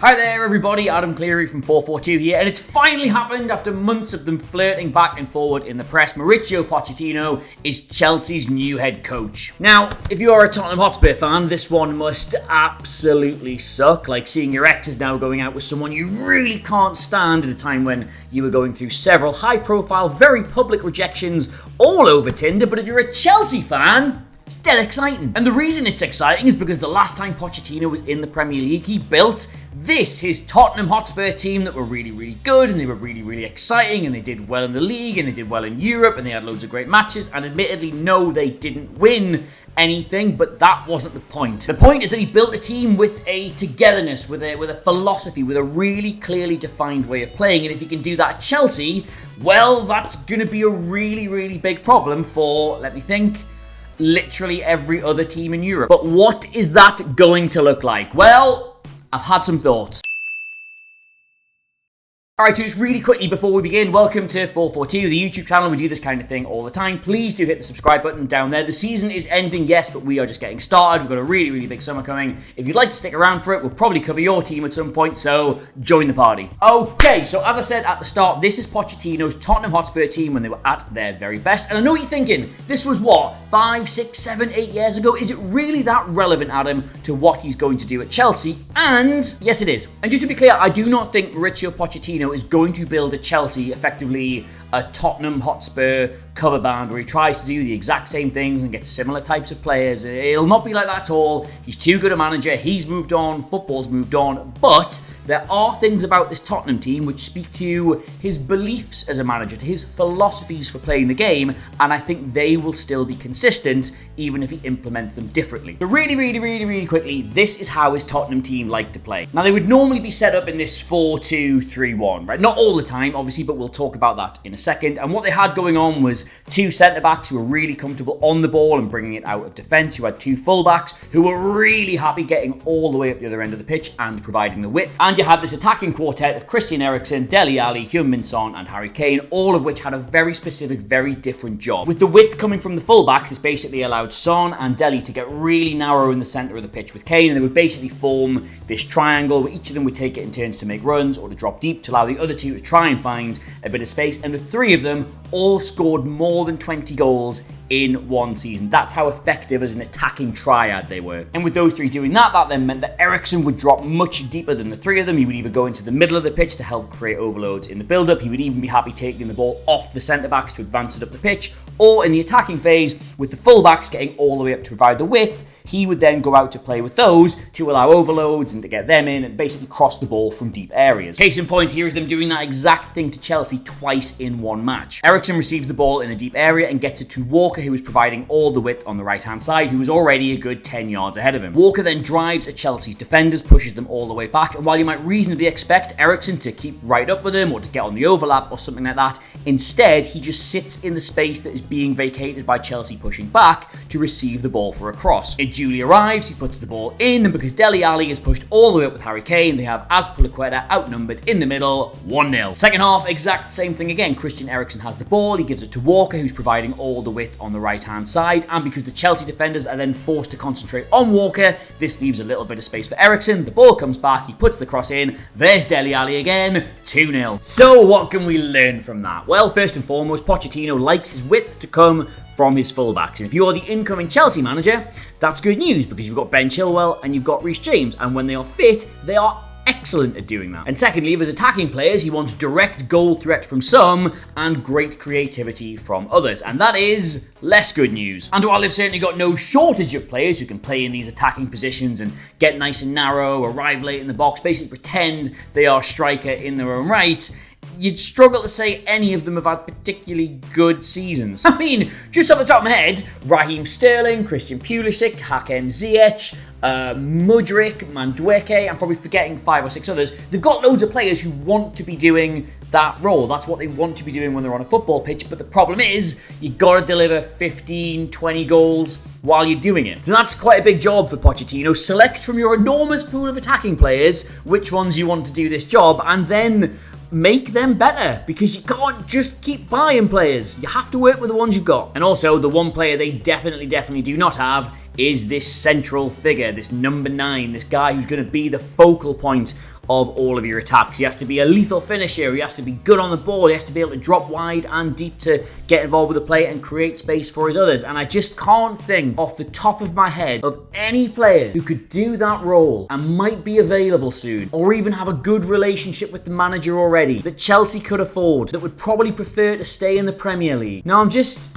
Hi there everybody, Adam Cleary from FourFourTwo here, and it's finally happened after months of them flirting back and forward in the press. Mauricio Pochettino is Chelsea's new head coach. Now, if you are a Tottenham Hotspur fan, this one must absolutely suck, like seeing your ex is now going out with someone you really can't stand at a time when you were going through several high-profile, very public rejections all over Tinder. But if you're a Chelsea fan, it's dead exciting. And the reason it's exciting is because the last time Pochettino was in the Premier League, he built his Tottenham Hotspur team that were really, really good, and they were really, really exciting, and they did well in the league, and they did well in Europe, and they had loads of great matches, and admittedly, no, they didn't win anything, but that wasn't the point. The point is that he built a team with a togetherness, with a philosophy, with a really clearly defined way of playing, and if he can do that at Chelsea, well, that's going to be a really, really big problem for, let me think, literally every other team in Europe. But what is that going to look like? Well, I've had some thoughts. Alright, so just really quickly before we begin, welcome to FourFourTwo, the YouTube channel. We do this kind of thing all the time. Please do hit the subscribe button down there. The season is ending, yes, but we are just getting started. We've got a really, really big summer coming. If you'd like to stick around for it, we'll probably cover your team at some point, so join the party. Okay, so as I said at the start, this is Pochettino's Tottenham Hotspur team when they were at their very best. And I know what you're thinking, this was what, 5, 6, 7, 8 years ago? Is it really that relevant, Adam, to what he's going to do at Chelsea? And yes, it is. And just to be clear, I do not think Mauricio Pochettino is going to build a Chelsea, effectively a Tottenham Hotspur cover band where he tries to do the exact same things and get similar types of players. It'll not be like that at all. He's too good a manager. He's moved on. Football's moved on. But there are things about this Tottenham team which speak to his beliefs as a manager, to his philosophies for playing the game, and I think they will still be consistent even if he implements them differently. So really quickly, this is how his Tottenham team like to play. Now, they would normally be set up in this 4-2-3-1, right? Not all the time, obviously, but we'll talk about that in a second. And what they had going on was two centre-backs who were really comfortable on the ball and bringing it out of defence. You had two full-backs who were really happy getting all the way up the other end of the pitch and providing the width. And you had this attacking quartet of Christian Eriksen, Dele Alli, Heung-min Son and Harry Kane, all of which had a very specific, very different job. With the width coming from the full-backs, this basically allowed Son and Dele to get really narrow in the centre of the pitch with Kane, and they would basically form this triangle where each of them would take it in turns to make runs or to drop deep to allow the other two to try and find a bit of space, and the three of them all scored more than 20 goals in one season. That's how effective as an attacking triad they were. And with those three doing that, that then meant that Eriksen would drop much deeper than the three of them. He would either go into the middle of the pitch to help create overloads in the build-up. He would even be happy taking the ball off the centre-backs to advance it up the pitch. Or in the attacking phase, with the full-backs getting all the way up to provide the width, he would then go out to play with those to allow overloads and to get them in and basically cross the ball from deep areas. Case in point, here is them doing that exact thing to Chelsea twice in one match. Eriksen receives the ball in a deep area and gets it to Walker, who was providing all the width on the right-hand side, who was already a good 10 yards ahead of him. Walker then drives at Chelsea's defenders, pushes them all the way back, and while you might reasonably expect Eriksen to keep right up with him or to get on the overlap or something like that, instead, he just sits in the space that is being vacated by Chelsea pushing back to receive the ball for a cross. Julie arrives, he puts the ball in, and because Dele Alli is pushed all the way up with Harry Kane, they have Azpilicueta outnumbered in the middle, 1-0. Second half, exact same thing again. Christian Eriksen has the ball, he gives it to Walker, who's providing all the width on the right-hand side, and because the Chelsea defenders are then forced to concentrate on Walker, this leaves a little bit of space for Eriksen. The ball comes back, he puts the cross in, there's Dele Alli again, 2-0. So what can we learn from that? Well, first and foremost, Pochettino likes his width to come from his fullbacks. And if you're the incoming Chelsea manager, that's good news because you've got Ben Chilwell and you've got Reece James, and when they are fit, they are excellent at doing that. And secondly, if as attacking players, he wants direct goal threat from some and great creativity from others, and that is less good news. And while they've certainly got no shortage of players who can play in these attacking positions and get nice and narrow, arrive late in the box, basically pretend they are striker in their own right, you'd struggle to say any of them have had particularly good seasons. I mean, just off the top of my head, Raheem Sterling, Christian Pulisic, Hakim Ziyech, Mudryk, Madueke, I'm probably forgetting 5 or 6 others. They've got loads of players who want to be doing that role. That's what they want to be doing when they're on a football pitch, but the problem is you gotta deliver 15, 20 goals while you're doing it. So that's quite a big job for Pochettino. Select from your enormous pool of attacking players which ones you want to do this job, and then make them better, because you can't just keep buying players. You have to work with the ones you've got. And also, the one player they definitely do not have is this central figure, this number 9, this guy who's going to be the focal point of all of your attacks. He has to be a lethal finisher, he has to be good on the ball, he has to be able to drop wide and deep to get involved with the play and create space for his others. And I just can't think off the top of my head of any player who could do that role and might be available soon, or even have a good relationship with the manager already, that Chelsea could afford, that would probably prefer to stay in the Premier League. Now I'm just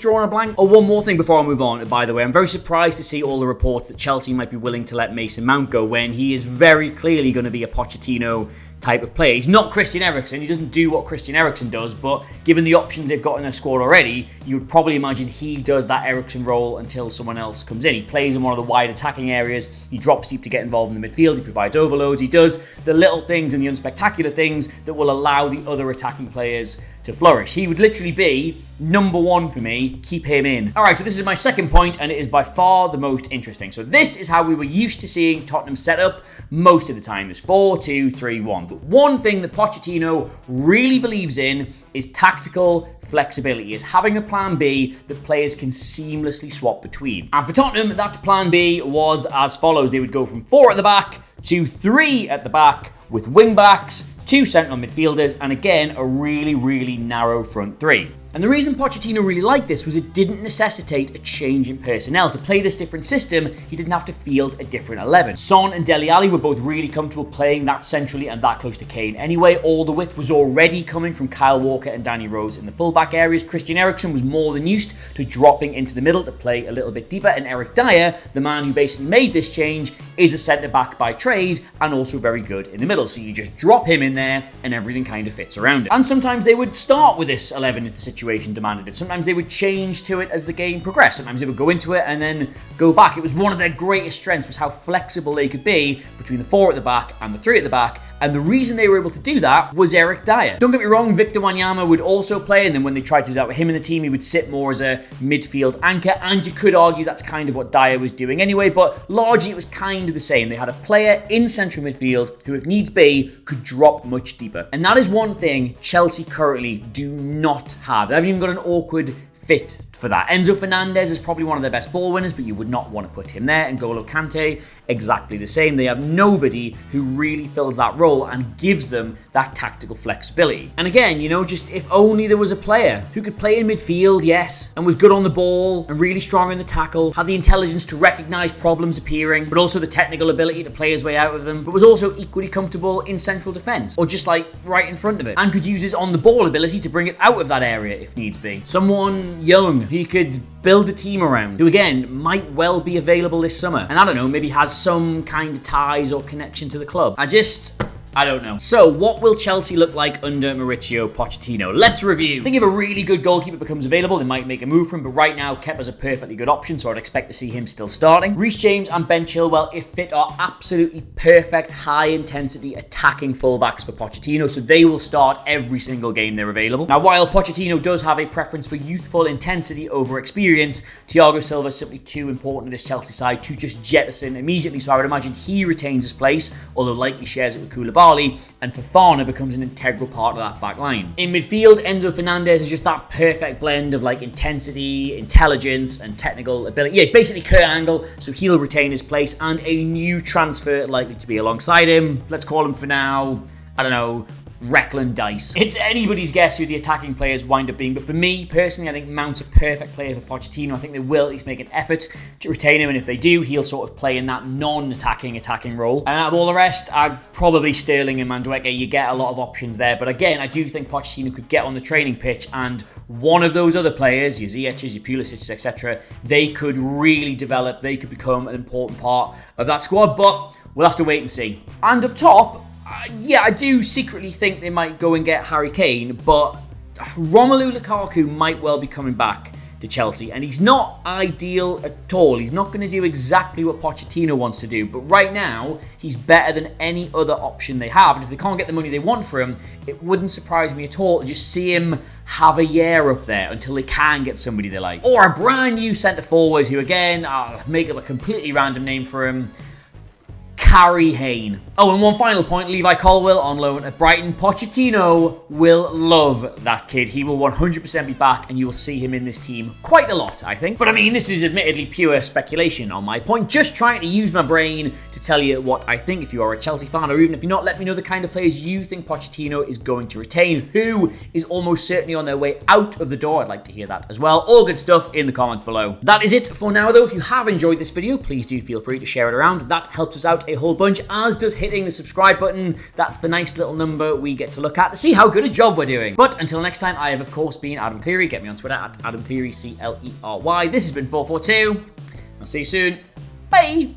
drawing a blank. Oh, one more thing before I move on, by the way. I'm very surprised to see all the reports that Chelsea might be willing to let Mason Mount go when he is very clearly going to be a Pochettino type of player. He's not Christian Eriksen. He doesn't do what Christian Eriksen does, but given the options they've got in their squad already, you would probably imagine he does that Eriksen role until someone else comes in. He plays in one of the wide attacking areas. He drops deep to get involved in the midfield. He provides overloads. He does the little things and the unspectacular things that will allow the other attacking players to flourish. He would literally be number one for me. Keep him in. All right, so this is my second point, and it is by far the most interesting. So this is how we were used to seeing Tottenham set up most of the time, is 4-2-3-1. But one thing that Pochettino really believes in is tactical flexibility, is having a plan B that players can seamlessly swap between. And for Tottenham, that plan B was as follows. They would go from 4 at the back to 3 at the back with wing backs, 2 central midfielders, and again, a really, really narrow front 3. And the reason Pochettino really liked this was it didn't necessitate a change in personnel. To play this different system, he didn't have to field a different 11. Son and Dele Alli were both really comfortable playing that centrally and that close to Kane anyway. All the width was already coming from Kyle Walker and Danny Rose in the fullback areas. Christian Eriksen was more than used to dropping into the middle to play a little bit deeper. And Eric Dyer, the man who basically made this change, is a centre-back by trade and also very good in the middle. So you just drop him in there and everything kind of fits around it. And sometimes they would start with this 11 if the situation demanded it. Sometimes they would change to it as the game progressed. Sometimes they would go into it and then go back. It was one of their greatest strengths, was how flexible they could be between the 4 at the back and the 3 at the back. And the reason they were able to do that was Eric Dyer. Don't get me wrong, Victor Wanyama would also play, and then when they tried to do that with him in the team, he would sit more as a midfield anchor, and you could argue that's kind of what Dyer was doing anyway, but largely it was kind of the same. They had a player in central midfield who, if needs be, could drop much deeper. And that is one thing Chelsea currently do not have. They haven't even got an awkward fit for that. Enzo Fernandez is probably one of their best ball winners, but you would not want to put him there. And N'Golo Kante, exactly the same. They have nobody who really fills that role and gives them that tactical flexibility. And again, just if only there was a player who could play in midfield, yes, and was good on the ball and really strong in the tackle, had the intelligence to recognize problems appearing, but also the technical ability to play his way out of them, but was also equally comfortable in central defense, or just like right in front of it, and could use his on-the-ball ability to bring it out of that area if needs be. Someone young who could build a team around, who again might well be available this summer, and I don't know, maybe has some kind of ties or connection to the club. I don't know. So, what will Chelsea look like under Mauricio Pochettino? Let's review. I think if a really good goalkeeper becomes available, they might make a move for him, but right now, Kepa's a perfectly good option, so I'd expect to see him still starting. Reece James and Ben Chilwell, if fit, are absolutely perfect, high-intensity attacking fullbacks for Pochettino, so they will start every single game they're available. Now, while Pochettino does have a preference for youthful intensity over experience, Thiago Silva is simply too important to this Chelsea side to just jettison immediately, so I would imagine he retains his place, although likely shares it with Koulibaly, and Fofana becomes an integral part of that back line. In midfield, Enzo Fernandez is just that perfect blend of intensity, intelligence, and technical ability. Yeah, basically Kurt Angle, so he'll retain his place, and a new transfer likely to be alongside him. Let's call him for now, I don't know, Declan Dice. It's anybody's guess who the attacking players wind up being, but for me personally, I think Mount's a perfect player for Pochettino. I think they will at least make an effort to retain him, and if they do, he'll sort of play in that attacking role. And out of all the rest, I'd probably Sterling and Madueke. You get a lot of options there, but again, I do think Pochettino could get on the training pitch, and one of those other players, your Ziyech's, your Pulisic, etc., they could really develop. They could become an important part of that squad, but we'll have to wait and see. And up top, I do secretly think they might go and get Harry Kane, but Romelu Lukaku might well be coming back to Chelsea, and he's not ideal at all. He's not going to do exactly what Pochettino wants to do, but right now, he's better than any other option they have, and if they can't get the money they want for him, it wouldn't surprise me at all to just see him have a year up there until they can get somebody they like. Or a brand new centre-forward who, again, I'll make up a completely random name for him, Harry Kane. Oh, and one final point, Levi Colwill on loan at Brighton. Pochettino will love that kid. He will 100% be back, and you will see him in this team quite a lot, I think. But I mean, this is admittedly pure speculation on my point, just trying to use my brain to tell you what I think. If you are a Chelsea fan, or even if you're not, let me know the kind of players you think Pochettino is going to retain. Who is almost certainly on their way out of the door? I'd like to hear that as well. All good stuff in the comments below. That is it for now, though. If you have enjoyed this video, please do feel free to share it around. That helps us out a whole bunch, as does hitting the subscribe button. That's the nice little number we get to look at to see how good a job we're doing. But until next time, I have, of course, been Adam Cleary. Get me on Twitter at Adam Cleary, CLERY. This has been 442. I'll see you soon. Bye!